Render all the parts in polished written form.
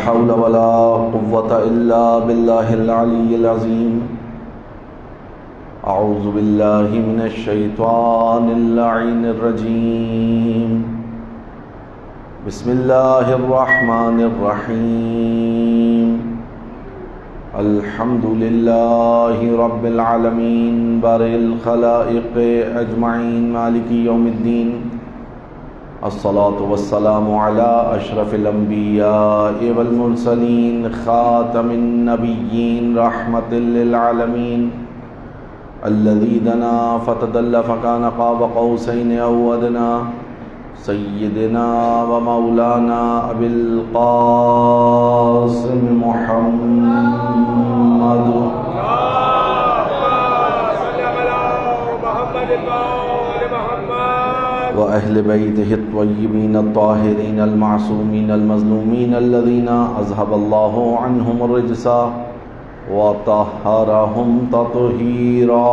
حول ولا قوة إلا بالله العلي العظيم أعوذ بالله من الشيطان اللعين الرجيم بسم الله الرحمن الرحيم الحمد لله رب العالمين بارئ الخلائق أجمعين مالك يوم الدين الصلاة والسلام على أشرف الأنبياء والمرسلين خاتم النبيين رحمة للعالمين الذي دنا فتدلى فكان قاب قوسين أو أدنى سيدنا ومولانا أبي القاسم محمد وأهل بيته الطيبين الطاهرين المعصومين المظلومين الذين أذهب الله عنهم الرجس وطهرهم تطهيرا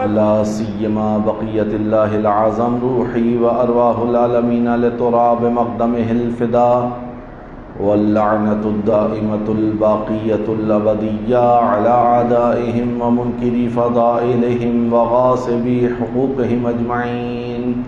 لا سيما بقية الله العظم روحي وأرواح العالمين لتراب مقدمه الفداء واللعنة الدائمة الباقية الأبدية على أعدائهم ومنكري فضائلهم وغاصبي حقوقهم أجمعين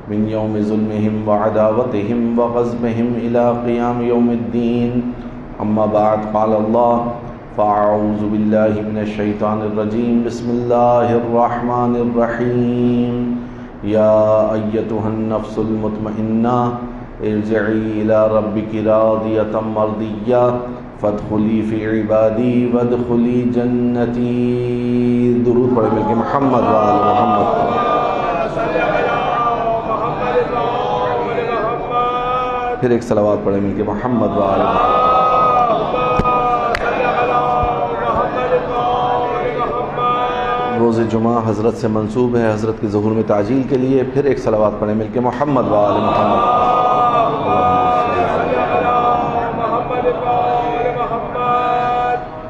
من يوم ظلمهم وعداوتهم وغصبهم إلى قيام يوم الدين أما بعد قال الله فأعوذ بالله من الشيطان الرجيم بسم الله الرحمن الرحيم يا أيتها النفس المطمئنة ارجعي إلى ربك راضية مرضية فادخلي في عبادي وادخلي جنتي درود پڑھے مل کے محمد وآل محمد پھر ایک صلوات پڑھے مل کے محمد وآل محمد روز جمعہ حضرت سے منسوب ہے حضرت کے ظہور میں تعجیل کے لیے پھر ایک صلوات پڑھے مل کے محمد وآل محمد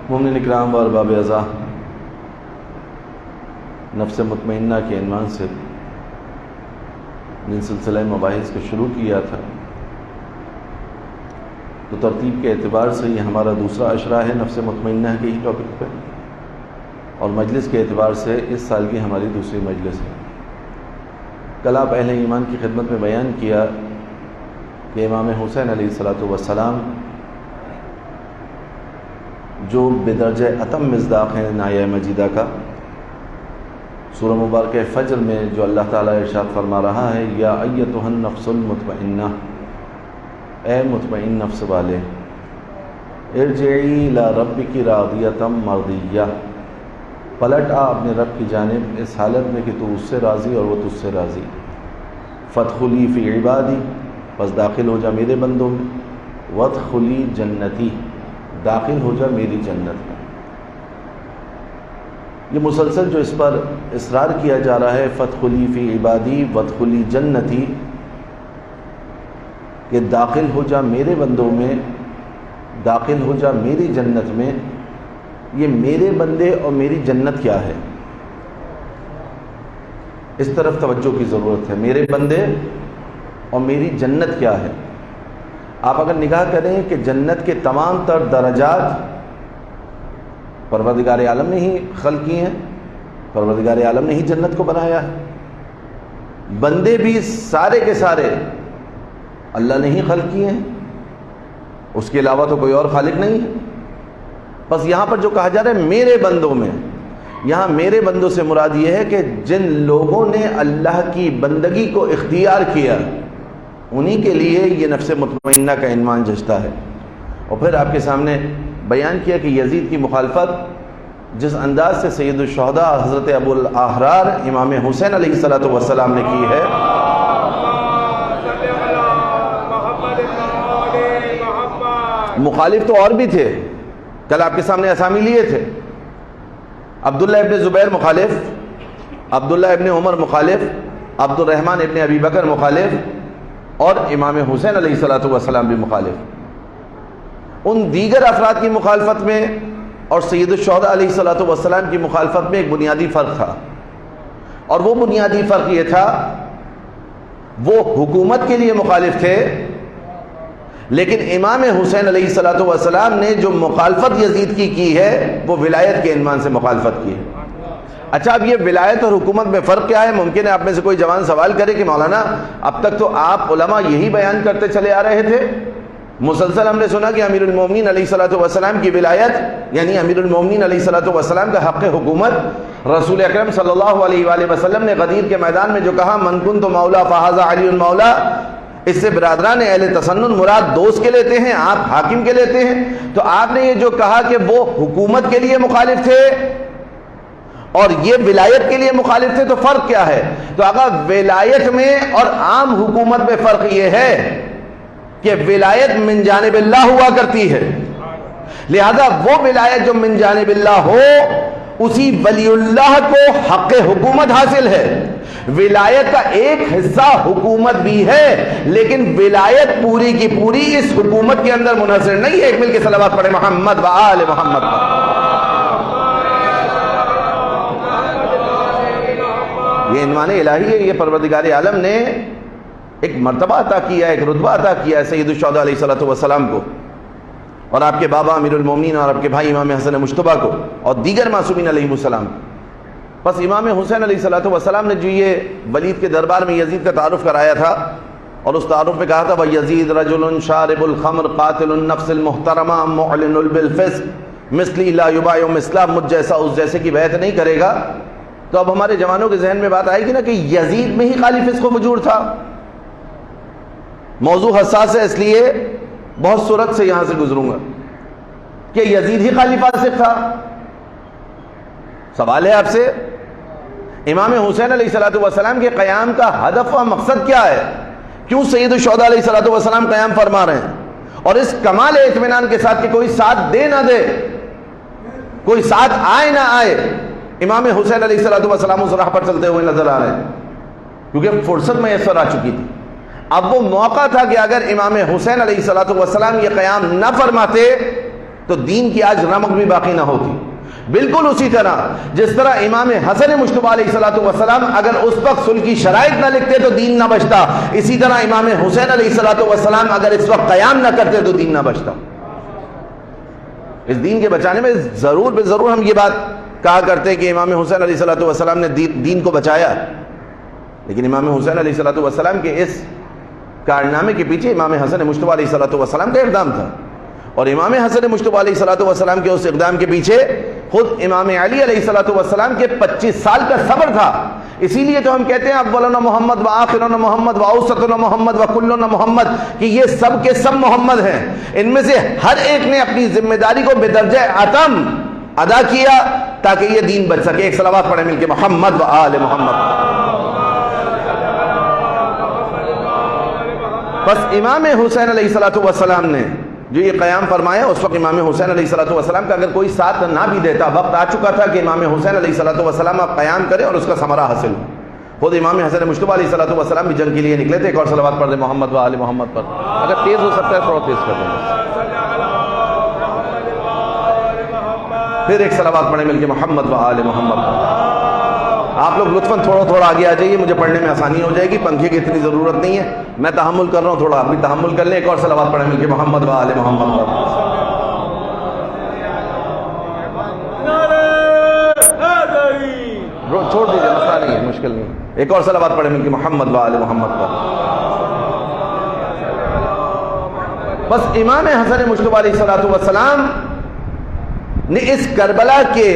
مومنین اکرام و ارباب اعزاء نفس مطمئنہ کے عنوان سے جن سلسلہ مباحث کو شروع کیا تھا تو ترتیب کے اعتبار سے یہ ہمارا دوسرا عشرہ ہے نفس مطمئنہ کے ہی ٹاپک پہ اور مجلس کے اعتبار سے اس سال کی ہماری دوسری مجلس ہے کل آپ اہل ایمان کی خدمت میں بیان کیا کہ امام حسین علیہ السلام جو بدرجہ اتم مصداق ہیں آیہ مجیدہ کا سورہ مبارکہ فجر میں جو اللہ تعالیٰ ارشاد فرما رہا ہے یا ایتھا النفس المطمئنہ اے مطمئن نفس والے ارجعی الی ربک راضیۃ مرضیہ پلٹ آ اپنے رب کی جانب اس حالت میں کہ تو اس سے راضی اور وہ تجھ سے راضی فادخلی فی عبادی بس داخل ہو جا میرے بندوں میں وادخلی جنتی داخل ہو جا میری جنت میں یہ مسلسل جو اس پر اصرار کیا جا رہا ہے فادخلی فی عبادی وادخلی جنتی کہ داخل ہو جا میرے بندوں میں داخل ہو جا میری جنت میں یہ میرے بندے اور میری جنت کیا ہے اس طرف توجہ کی ضرورت ہے میرے بندے اور میری جنت کیا ہے آپ اگر نگاہ کریں کہ جنت کے تمام تر درجات پروردگار عالم نے ہی خلق کیے ہیں پروردگار عالم نے ہی جنت کو بنایا ہے بندے بھی سارے کے سارے اللہ نے ہی خلق کیے ہیں اس کے علاوہ تو کوئی اور خالق نہیں ہے بس یہاں پر جو کہا جا رہا ہے میرے بندوں میں یہاں میرے بندوں سے مراد یہ ہے کہ جن لوگوں نے اللہ کی بندگی کو اختیار کیا انہی کے لیے یہ نفس مطمئنہ کا عنوان جچتا ہے اور پھر آپ کے سامنے بیان کیا کہ یزید کی مخالفت جس انداز سے سید الشہداء حضرت ابو الاحرار امام حسین علیہ السلام نے کی ہے مخالف تو اور بھی تھے کل آپ کے سامنے اسامی لیے تھے عبداللہ ابن زبیر مخالف عبداللہ ابن عمر مخالف عبد الرحمن ابن ابی بکر مخالف اور امام حسین علیہ السلام بھی مخالف ان دیگر افراد کی مخالفت میں اور سید الشہداء علیہ السلام کی مخالفت میں ایک بنیادی فرق تھا اور وہ بنیادی فرق یہ تھا وہ حکومت کے لیے مخالف تھے، لیکن امام حسین علیہ الصلوۃ والسلام نے جو مخالفت یزید کی ہے وہ ولایت کے عنوان سے مخالفت کی ہے۔ اچھا، اب یہ ولایت اور حکومت میں فرق کیا ہے؟ ممکن ہے آپ میں سے کوئی جوان سوال کرے کہ مولانا اب تک تو آپ علماء یہی بیان کرتے چلے آ رہے تھے، مسلسل ہم نے سنا کہ امیر المومنین علیہ الصلوۃ والسلام کی ولایت یعنی امیر المومنین علیہ الصلوۃ والسلام کا حق حکومت رسول اکرم صلی اللہ علیہ وآلہ وسلم نے غدیر کے میدان میں جو کہا من کنت مولا فہذا علی المولا، اس سے برادران اہل تسنن مراد دوست کے لیتے ہیں، آپ حاکم کے لیتے ہیں۔ تو آپ نے یہ جو کہا کہ وہ حکومت کے لیے مخالف تھے اور یہ ولایت کے لیے مخالف تھے، تو فرق کیا ہے؟ تو اگر ولایت میں اور عام حکومت میں فرق یہ ہے کہ ولایت من جانب اللہ ہوا کرتی ہے، لہذا وہ ولایت جو من جانب اللہ ہو اسی ولی اللہ کو حق حکومت حاصل ہے۔ ولایت کا ایک حصہ حکومت بھی ہے، لیکن ولایت پوری کی پوری اس حکومت کے اندر منحصر نہیں ہے۔ ایک مل کے صلوات پڑھے محمد و آل محمد پر۔ یہ عنوان الہی ہے، یہ پروردگار عالم نے ایک مرتبہ عطا کیا ہے، ایک رتبہ عطا کیا ہے سید الشہداء علیہ الصلوۃ والسلام کو، اور آپ کے بابا امیر المومنین اور آپ کے بھائی امام حسن مجتبیٰ کو، اور دیگر معصومین علیہ السلام۔ بس امام حسین علیہ الصلوۃ والسلام نے جو یہ ولید کے دربار میں یزید کا تعارف کرایا تھا، اور اس تعارف میں کہا تھا وَيَزِيدُ رَجُلٌ شَارِبُ الْخَمْرِ قَاتِلُ النَّفْسِ الْمُحْتَرَمَةِ مُعْلِنُ بِالْفِسْقِ مِثْلِي لَا يُبَايِعُ مِثْلَهُ، مجھ جیسا اس جیسے کی بیعت نہیں کرے گا۔ تو اب ہمارے جوانوں کے ذہن میں بات آئے گی نا کہ یزید میں ہی خالی فسق و فجور تھا۔ موضوع حساس ہے، اس لیے بہت سرعت سے یہاں سے گزروں گا کہ یزید ہی خالی فاسق تھا۔ سوال ہے آپ سے، امام حسین علیہ الصلوۃ والسلام کے قیام کا ہدف و مقصد کیا ہے؟ کیوں سید الشہداء علیہ الصلوۃ والسلام قیام فرما رہے ہیں؟ اور اس کمال اطمینان کے ساتھ کہ کوئی ساتھ دے نہ دے، کوئی ساتھ آئے نہ آئے، امام حسین علیہ الصلوۃ والسلام اس راہ پر چلتے ہوئے نظر آ رہے ہیں، کیونکہ فرصت میسر آ چکی تھی۔ اب وہ موقع تھا کہ اگر امام حسین علیہ الصلوۃ والسلام یہ قیام نہ فرماتے تو دین کی آج رمق بھی باقی نہ ہوتی۔ بالکل اسی طرح جس طرح امام حسن مجتبیٰ علیہ الصلوۃ والسلام اگر اس وقت صلح کی شرائط نہ لکھتے تو دین نہ بچتا، اسی طرح امام حسین علیہ الصلوۃ والسلام اگر اس وقت قیام نہ کرتے تو دین نہ بچتا۔ اس دین کے بچانے میں ضرور بے ضرور ہم یہ بات کہا کرتے ہیں کہ امام حسین علیہ الصلوۃ والسلام نے دین کو بچایا، لیکن امام حسین علیہ الصلوۃ والسلام کے اس کارنامے کے پیچھے امام حسن مجتبیٰ علیہ الصلوۃ والسلام کا اقدام تھا، اور امام حسن مجتبیٰ علیہ الصلوۃ والسلام کے اس اقدام کے پیچھے خود امام علی علیہ الصلوۃ والسلام کے 25 سال کا صبر تھا۔ اسی لیے تو ہم کہتے ہیں اولنا محمد و آخرنا محمد و اوسطنا محمد و کلنا محمد، کہ یہ سب کے سب محمد ہیں، ان میں سے ہر ایک نے اپنی ذمہ داری کو بدرجہ اتم ادا کیا تاکہ یہ دین بچ سکے۔ ایک صلوات پڑھیں مل کے محمد و آل محمد۔ بس امام حسین علیہ الصلوۃ والسلام نے جو یہ قیام فرمایا، اس وقت امام حسین علیہ الصلوۃ والسلام کا اگر کوئی ساتھ نہ بھی دیتا، وقت آ چکا تھا کہ امام حسین علیہ الصلوۃ والسلام اب قیام کرے اور اس کا ثمرہ حاصل ہو۔ خود امام حسن مجتبیٰ علیہ الصلوۃ والسلام بھی جنگ کے لیے نکلے تھے۔ ایک اور صلوات پڑھ دیں محمد و آل محمد پر، اگر تیز ہو سکتا ہے تھوڑا تیز کر دیں۔ پھر ایک صلوات پڑھیں مل کے محمد و آل محمد پر۔ آپ لوگ لطفاً تھوڑا تھوڑا آگے آ جائیے، مجھے پڑھنے میں آسانی ہو جائے گی، پنکھے کی اتنی ضرورت نہیں ہے، میں تحمل کر رہا ہوں، تھوڑا آپ بھی تحمل کر لیں۔ ایک اور صلوات پڑھیں مل کے محمد و آل محمد پر۔ چھوڑ دیجیے، مسئلہ نہیں ہے، مشکل نہیں۔ ایک اور صلوات پڑھیں مل کے محمد و آل محمد پر۔ بس امام حسن مجتبیٰ علیہ الصلوۃ والسلام نے اس کربلا کے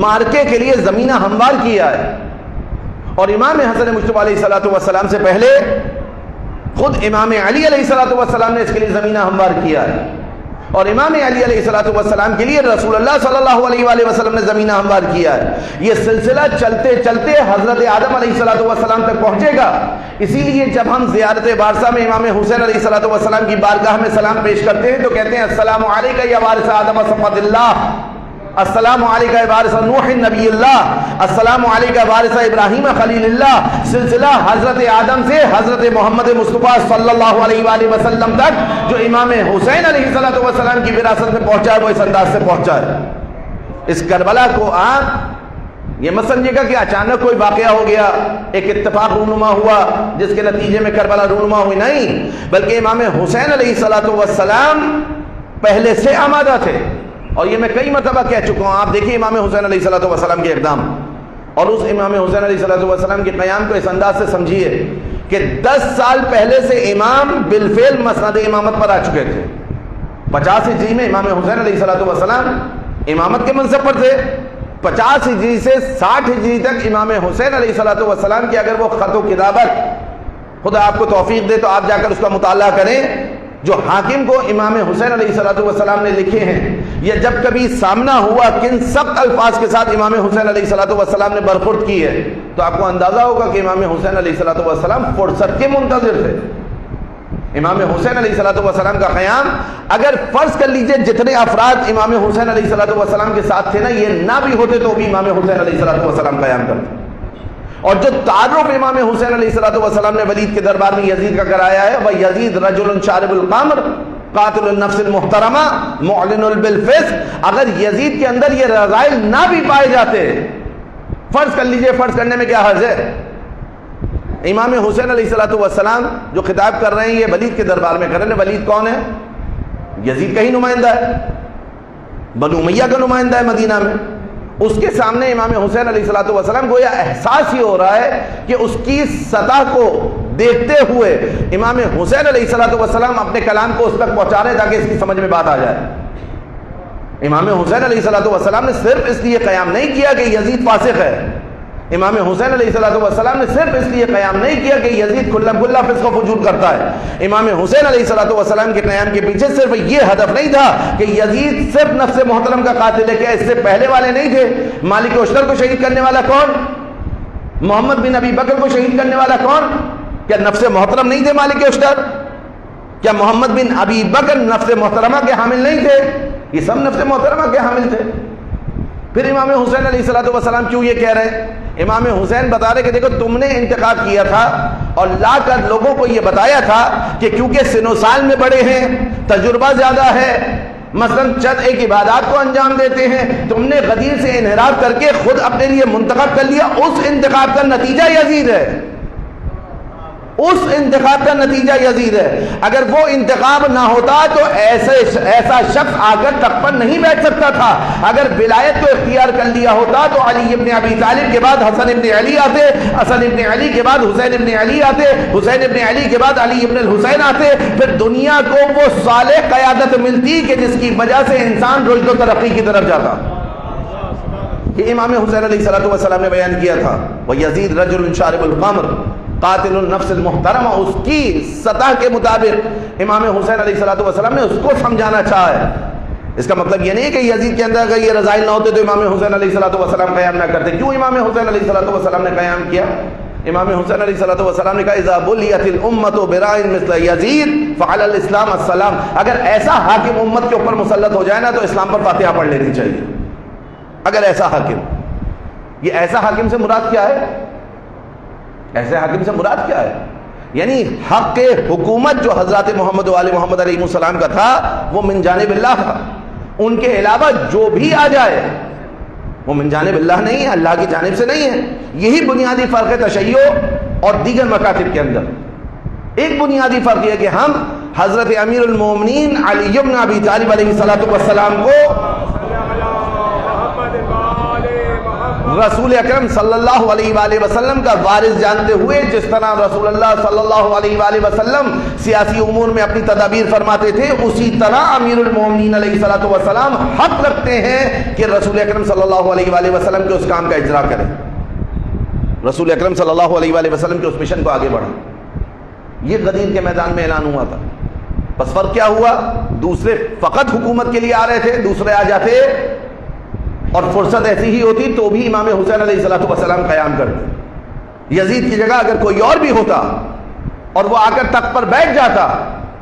مارکے کے لیے زمینہ ہموار کیا ہے، اور امام حسن مجتبیٰ علیہ الصلوۃ والسلام سے پہلے خود امام علی علیہ الصلوۃ والسلام نے اس کے لیے زمینہ ہموار کیا ہے، اور امام علی علیہ الصلوۃ والسلام کے لیے رسول اللہ صلی اللہ علیہ وآلہ وسلم نے زمینہ ہموار کیا ہے۔ یہ سلسلہ چلتے چلتے حضرت آدم علیہ الصلوۃ والسلام تک پہنچے گا۔ اسی لیے جب ہم زیارت وارثہ میں امام حسین علیہ الصلوۃ والسلام کی بارگاہ میں سلام پیش کرتے ہیں تو کہتے ہیں السلام علیکہ یا وارث آدم صفوۃ اللہ، السلام علیکہ یا وارث نوح نبی اللہ، السلام علیکہ وارث ابراہیم خلیل اللہ۔ سلسلہ حضرت آدم سے حضرت محمد مصطفیٰ صلی اللہ علیہ وآلہ وسلم تک جو امام حسین علیہ الصلوۃ والسلام کی وراثت میں پہنچا ہے وہ اس انداز سے پہنچا ہے۔ اس کربلا کو آپ یہ مت سمجھے گا کہ اچانک کوئی واقعہ ہو گیا، ایک اتفاق رونما ہوا جس کے نتیجے میں کربلا رونما ہوئی، نہیں، بلکہ امام حسین علیہ السلام پہلے سے آمادہ تھے۔ اور یہ میں کئی مرتبہ کہہ چکا ہوں، آپ دیکھیں امام حسین علیہ السلام کے اقدام اور اس امام حسین علیہ السلام کے قیام کو اس انداز سے سمجھیے کہ 10 سال پہلے سے امام بالفعل مسند امامت پر آ چکے تھے۔ 50 ہجری میں امام حسین علیہ السلام امامت کے منصب پر تھے، 50 ہجری سے 60 ہجری تک امام حسین علیہ السلام کی اگر وہ خط و کتابت خدا آپ کو توفیق دے تو آپ جا کر اس کا مطالعہ کریں، جو حاکم کو امام حسین علیہ السلام نے لکھے ہیں، یا جب کبھی سامنا ہوا کن سخت الفاظ کے ساتھ امام حسین علیہ السلام نے برخورد کی ہے، تو آپ کو اندازہ ہوگا کہ امام حسین علیہ السلام فرصت کے منتظر تھے۔ امام حسین علیہ السلام کا قیام، اگر فرض کر لیجئے جتنے افراد امام حسین علیہ السلام کے ساتھ تھے نا، یہ نہ بھی ہوتے تو بھی امام حسین علیہ السلام قیام کرتے۔ اور جو تعارف امام حسین علیہ السلام نے ولید کے دربار میں یزید کا کرایا ہے، وہ یزید رجل شارب الخمر قاتل النفس المحترمہ معلن بالفسق، اگر یزید کے اندر یہ رذائل نہ بھی پائے جاتے، فرض کر لیجئے، فرض کرنے میں کیا حرج ہے، امام حسین علیہ السلام جو خطاب کر رہے ہیں یہ ولید کے دربار میں کر رہے ہیں۔ ولید کون ہے؟ یزید کا ہی نمائندہ ہے، بنو امیہ کا نمائندہ ہے مدینہ میں۔ اس کے سامنے امام حسین علیہ السلام کو یہ احساس ہی ہو رہا ہے کہ اس کی سطح کو دیکھتے ہوئے امام حسین علیہ السلام اپنے کلام کو اس تک پہنچا رہے تاکہ اس کی سمجھ میں بات آ جائے۔ امام حسین علیہ السلام نے صرف اس لیے قیام نہیں کیا کہ یزید فاسق ہے، امام حسین علیہ السلام نے صرف اس لیے قیام نہیں کیا کہ یزید کھلا کھلا فسق و فجور کرتا ہے۔ امام حسین علیہ السلام کے قیام کے پیچھے صرف یہ ہدف نہیں تھا کہ یزید صرف نفس محترم کا قاتل ہے، کیا اس سے پہلے والے نہیں تھے؟ مالک اشتر کو شہید کرنے والا کون؟ محمد بن ابی بکر کو شہید کرنے والا کون؟ کیا نفس محترم نہیں تھے مالک اشتر؟ کیا محمد بن ابی بکر نفس محترمہ کے حامل نہیں تھے؟ یہ سب نفس محترمہ کے حامل تھے۔ پھر امام حسین علیہ السلام کیوں یہ کہہ رہے ہیں؟ امام حسین بتا رہے کہ دیکھو تم نے انتخاب کیا تھا اور لا کر لوگوں کو یہ بتایا تھا کہ کیونکہ سن و سال میں بڑے ہیں، تجربہ زیادہ ہے، مثلا چند ایک عبادات کو انجام دیتے ہیں، تم نے غدیر سے انحراف کر کے خود اپنے لیے منتخب کر لیا، اس انتخاب کا نتیجہ یزید ہے، اس انتخاب کا نتیجہ یزید ہے۔ اگر وہ انتخاب نہ ہوتا تو ایسا شخص آ کر تخت پر نہیں بیٹھ سکتا تھا۔ اگر ولایت کو اختیار کر لیا ہوتا تو علی ابن ابی طالب کے بعد حسن ابن علی آتے، حسن ابن علی کے بعد حسین ابن علی آتے، حسین ابن علی کے بعد علی ابن الحسین آتے، پھر دنیا کو وہ صالح قیادت ملتی کہ جس کی وجہ سے انسان رشد و ترقی کی طرف جاتا۔ یہ امام حسین علیہ السلام نے بیان کیا تھا، وَيَزِيدْ رَجُلٌ شَارِبُ الْخَمْرِ قاتل النفس المحترمہ، اس کی سطح کے مطابق امام حسین علیہ السلام نے اس کو سمجھانا چاہا ہے۔ اس کا مطلب یہ نہیں ہے کہ یزید کے اندر اگر یہ رذائل نہ ہوتے تو امام حسین علیہ السلام قیام نہ کرتے۔ کیوں امام حسین علیہ السلام نے قیام کیا؟ امام حسین علیہ السلام نے کہا اذا بلیت الامت برائن مثل یزید فعلی الاسلام السلام، اگر ایسا حاکم امت کے اوپر مسلط ہو جائے نا تو اسلام پر فاتحہ پڑھ لینی چاہیے۔ اگر ایسا حاکم، یہ ایسا حاکم سے مراد کیا ہے؟ ایسے حاکم سے مراد کیا ہے؟ یعنی حق حکومت جو حضرات محمد و آل محمد علیہ السلام کا تھا وہ من جانب اللہ تھا، ان کے علاوہ جو بھی آ جائے وہ من جانب اللہ نہیں ہے، اللہ کی جانب سے نہیں ہے۔ یہی بنیادی فرق ہے تشیع اور دیگر مکاتب کے اندر۔ ایک بنیادی فرق یہ کہ ہم حضرت امیر المومنین علی بن ابی طالب علیہ السلام کو رسول اکرم صلی اللہ علیہ وآلہ وسلم کا وارث جانتے ہوئے، جس طرح رسول اللہ صلی اللہ علیہ وآلہ وسلم سیاسی امور میں اپنی تدابیر فرماتے تھے، اسی طرح امیر المومنین علیہ السلام حق رکھتے ہیں کہ رسول اکرم صلی اللہ علیہ وآلہ وسلم کے اس کام کا اجرا کریں، رسول اکرم صلی اللہ علیہ وآلہ وسلم کے اس مشن کو آگے بڑھیں۔ یہ غدیر کے میدان میں اعلان ہوا تھا۔ بس فرق کیا ہوا؟ دوسرے فقط حکومت کے لیے آ رہے تھے، دوسرے آ جاتے اور فرصت ایسی ہی ہوتی تو بھی امام حسین علیہ السلام قیام کرتے۔ یزید کی جگہ اگر کوئی اور بھی ہوتا اور وہ آ کر تخت پر بیٹھ جاتا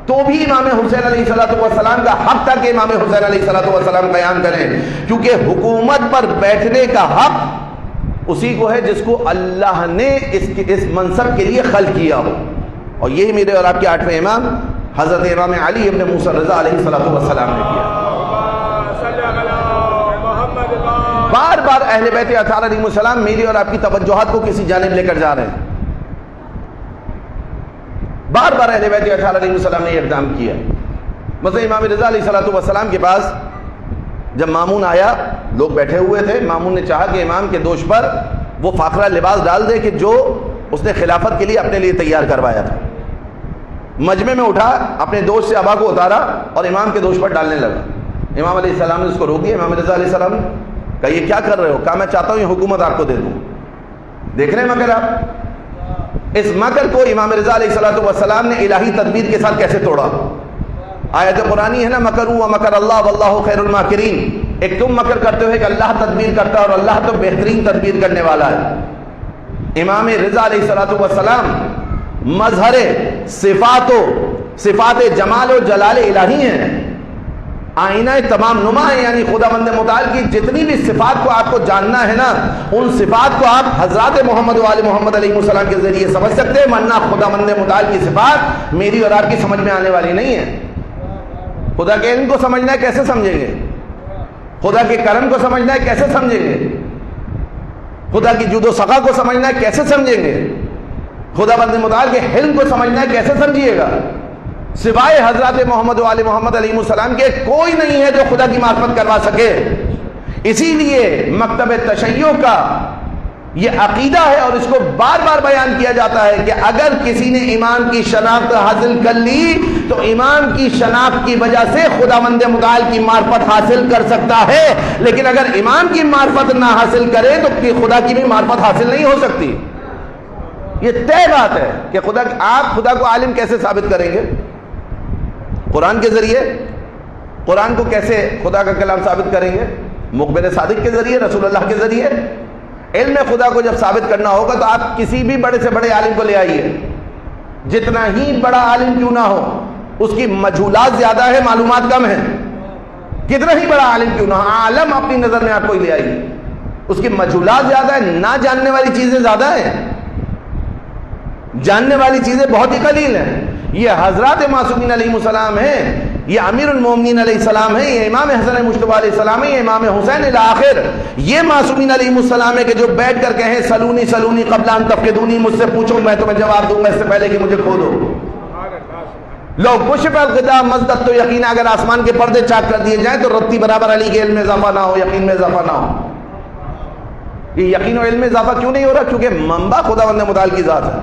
تو بھی امام حسین علیہ السلام کا حق تھا کہ امام حسین علیہ السلام قیام کریں، کیونکہ حکومت پر بیٹھنے کا حق اسی کو ہے جس کو اللہ نے اس منصب کے لیے خلق کیا ہو، اور یہی میرے اور آپ کے 8ویں امام حضرت امام علی ابن موسیٰ رضا علیہ السلام نے کیا۔ بار بار اہل بیت اطہار علیہ السلام میری اور آپ کی توجہات کو کسی جانب لے کر جا رہے ہیں. بار بار اہل بیت اطہار علیہ السلام نے یہ اقدام کیا. مثلا امام رضا علیہ السلام کے پاس جب مامون آیا، لوگ بیٹھے ہوئے تھے، مامون نے چاہا کہ امام کے دوش پر وہ فاخرہ لباس ڈال دے کہ جو اس نے خلافت کے لیے اپنے لیے تیار کروایا تھا. مجمع میں اٹھا، اپنے دوش سے ابا کو اتارا اور امام کے دوش پر ڈالنے لگا. امام علیہ السلام نے اس کو روک دیا. امام رضا علیہ السلام نے کہا یہ کیا کر رہے ہو؟ کہا میں چاہتا ہوں یہ حکومت آپ کو دے دوں. دیکھ رہے ہیں مگر آپ اس مکر کو امام رضا علیہ السلام نے الہی تدبیر کے ساتھ کیسے توڑا. آیت قرآنی ہے نا، مکروا ومکر اللہ واللہ خیر الماکرین. ایک تم مکر کرتے ہو، ایک اللہ تدبیر کرتا ہے، اور اللہ تو بہترین تدبیر کرنے والا ہے. امام رضا علیہ السلام مظہر صفات جمال و جلال الہی ہیں، آئینہ تمام نما ہے. یعنی خداوند متعال کی جتنی بھی صفات کو آپ کو جاننا ہے نا، ان صفات کو آپ حضرات محمد و آل محمد علیہ السلام کے ذریعے سمجھ سکتے ہیں، ورنہ خداوند متعال کی صفات میری اور آپ کی سمجھ میں آنے والی نہیں ہے. خدا کے علم کو سمجھنا ہے کیسے سمجھیں گے؟ خدا کے کرم کو سمجھنا ہے کیسے سمجھیں گے؟ خدا کی جود و سخا کو سمجھنا ہے کیسے سمجھیں گے؟ خدا بند متعال کے حلم کو سمجھنا ہے کیسے سمجھیے گا؟ سوائے حضرات محمد و آل محمد علیہ السلام کے کوئی نہیں ہے جو خدا کی معرفت کروا سکے. اسی لیے مکتب تشیع کا یہ عقیدہ ہے اور اس کو بار بار بیان کیا جاتا ہے کہ اگر کسی نے امام کی شناخت حاصل کر لی تو امام کی شناخت کی وجہ سے خداوند متعال کی معرفت حاصل کر سکتا ہے، لیکن اگر امام کی معرفت نہ حاصل کرے تو خدا کی بھی معرفت حاصل نہیں ہو سکتی. یہ طے بات ہے کہ آپ خدا کو عالم کیسے ثابت کریں گے؟ قرآن کے ذریعے. قرآن کو کیسے خدا کا کلام ثابت کریں گے؟ مخبر صادق کے ذریعے، رسول اللہ کے ذریعے. علم خدا کو جب ثابت کرنا ہوگا تو آپ کسی بھی بڑے سے بڑے عالم کو لے آئیے، جتنا ہی بڑا عالم کیوں نہ ہو، اس کی مجہولات زیادہ ہے، معلومات کم ہیں. کتنا ہی بڑا عالم کیوں نہ ہو، عالم اپنی نظر میں آپ کو لے آئیے، اس کی مجہولات زیادہ ہیں، نہ جاننے والی چیزیں زیادہ ہیں، جاننے والی چیزیں بہت ہی قلیل ہیں. یہ حضرات معصومین علیہ السلام ہیں، یہ امیر المومنین علیہ السلام ہیں، یہ امام حسن مجتبی علیہ السلام ہیں، یہ امام حسین الی آخر. یہ معصومین علیہ السلام ہے کہ جو بیٹھ کر کہیں سلونی سلونی قبل ان تفقدونی، مجھ سے پوچھو میں تمہیں جواب دوں گا اس سے پہلے کہ مجھے کھودو. لو کشف الغطاء مزدت تو یقین، اگر آسمان کے پردے چاک کر دیے جائیں تو رتی برابر علی کے علم میں اضافہ نہ ہو، یقین میں اضافہ نہ ہو. یہ یقین و علم میں اضافہ کیوں نہیں ہو رہا؟ کیونکہ منبع خداوند متعال کی ذات ہے.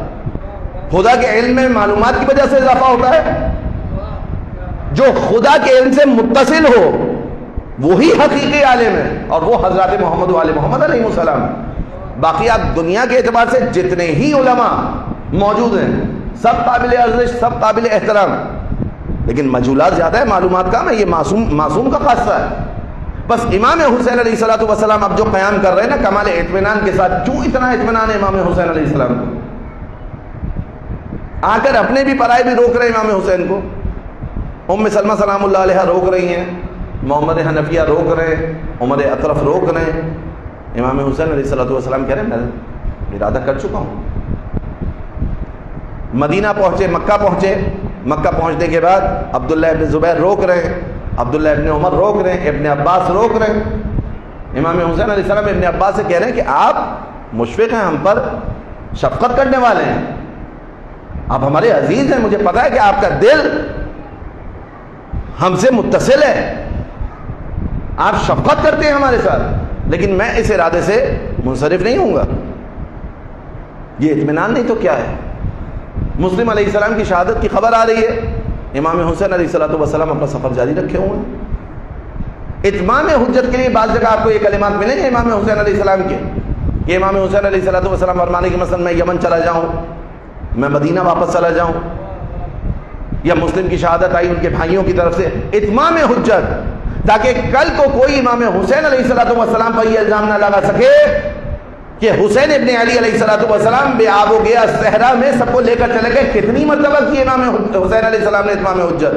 خدا کے علم میں معلومات کی وجہ سے اضافہ ہوتا ہے. جو خدا کے علم سے متصل ہو وہی حقیقی عالم ہے، اور وہ حضرات محمد و آل محمد علیہ السلام. باقی آپ دنیا کے اعتبار سے جتنے ہی علماء موجود ہیں سب قابل ارزش، سب قابل احترام، لیکن مجہولات زیادہ ہے، معلومات کم ہے. یہ معصوم کا خاصہ ہے. بس امام حسین علیہ السلام اب جو قیام کر رہے ہیں نا کمال اطمینان کے ساتھ. کیوں اتنا اطمینان ہے امام حسین علیہ السلام کو؟ آ کر اپنے بھی پرائے بھی روک رہے ہیں امام حسین کو. ام سلمہ سلام اللہ علیہ روک رہی ہیں، محمد حنفیہ روک رہے ہیں، عمر اطرف روک رہے ہیں. امام حسین علیہ السلام کہہ رہے ہیں میں ارادہ کر چکا ہوں. مدینہ پہنچے، مکہ پہنچے. مکہ پہنچنے کے بعد عبداللہ ابن زبیر روک رہے ہیں، عبداللہ ابن عمر روک رہے ہیں، ابن عباس روک رہے ہیں. امام حسین علیہ السلام ابن عباس سے کہہ رہے ہیں کہ آپ مشفق ہیں، ہم پر شفقت کرنے والے ہیں، آپ ہمارے عزیز ہیں، مجھے پتا ہے کہ آپ کا دل ہم سے متصل ہے، آپ شفقت کرتے ہیں ہمارے ساتھ، لیکن میں اس ارادے سے منصرف نہیں ہوں گا. یہ اطمینان نہیں تو کیا ہے؟ مسلم علیہ السلام کی شہادت کی خبر آ رہی ہے، امام حسین علیہ السلام اپنا سفر جاری رکھے ہوئے ہیں. اتمام حجت کے لیے بعض جگہ آپ کو یہ کلمات ملیں گے امام حسین علیہ السلام کے کہ امام حسین علیہ السلام فرمانے کی مثلا میں یمن چلا جاؤں، میں مدینہ واپس چلا جاؤں، یا مسلم کی شہادت آئی ان کے بھائیوں کی طرف سے. اتمام حجت، تاکہ کل کو کوئی امام حسین علیہ السلام پر یہ الزام نہ لگا سکے کہ حسین ابن علی علیہ السلام بے آب و گیا صحرا میں سب کو لے کر چلے گئے. کتنی مرتبہ کی امام حسین علیہ السلام نے اتمام حجت،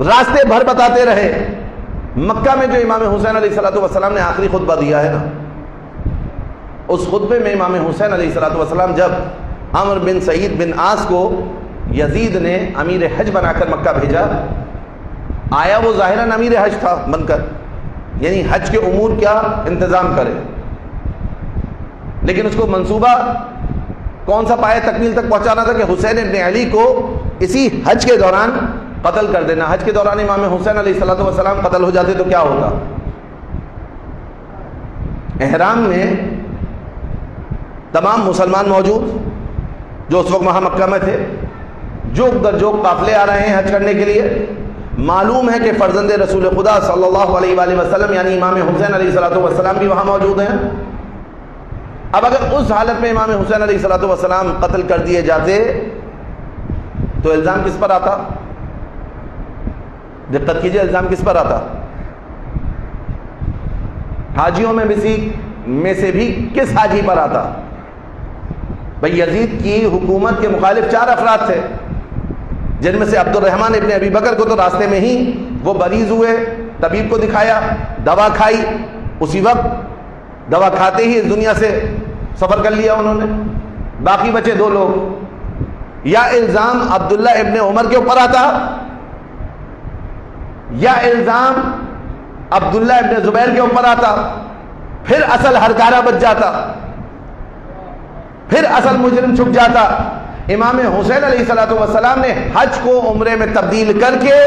راستے بھر بتاتے رہے. مکہ میں جو امام حسین علیہ السلام نے آخری خطبہ دیا ہے نا، اس خطبے میں امام حسین علیہ السلام جب عمرو بن سعید بن عاص کو یزید نے امیر حج بنا کر مکہ بھیجا، آیا وہ ظاہراً امیر حج تھا بن کر، یعنی حج کے امور کیا انتظام کرے، لیکن اس کو منصوبہ کون سا پائے تکمیل تک پہنچانا تھا کہ حسین ابن علی کو اسی حج کے دوران قتل کر دینا۔ حج کے دوران امام حسین علیہ السلام قتل ہو جاتے تو کیا ہوتا؟ احرام میں تمام مسلمان موجود جو اس وقت وہاں مکہ میں تھے، جوک در جوک قافلے آ رہے ہیں حج کرنے کے لیے۔ معلوم ہے کہ فرزند رسول خدا صلی اللہ علیہ وآلہ وسلم یعنی امام حسین علیہ السلام بھی وہاں موجود ہیں۔ اب اگر اس حالت میں امام حسین علیہ السلام قتل کر دیے جاتے تو الزام کس پر آتا؟ دقت کیجئے، الزام کس پر آتا؟ حاجیوں میں سے بھی کس حاجی پر آتا؟ بھئی یزید کی حکومت کے مخالف 4 افراد تھے، جن میں سے عبد الرحمن ابن ابی بکر کو تو راستے میں ہی وہ مریض ہوئے، طبیب کو دکھایا، دوا کھائی، اسی وقت دوا کھاتے ہی اس دنیا سے سفر کر لیا انہوں نے۔ باقی بچے 2 لوگ۔ یا الزام عبداللہ ابن عمر کے اوپر آتا، یا الزام عبداللہ ابن زبیر کے اوپر آتا، پھر اصل ہرکارہ بچ جاتا، پھر اصل مجرم چھپ جاتا۔ امام حسین علیہ السلام نے حج کو عمرے میں تبدیل کر کے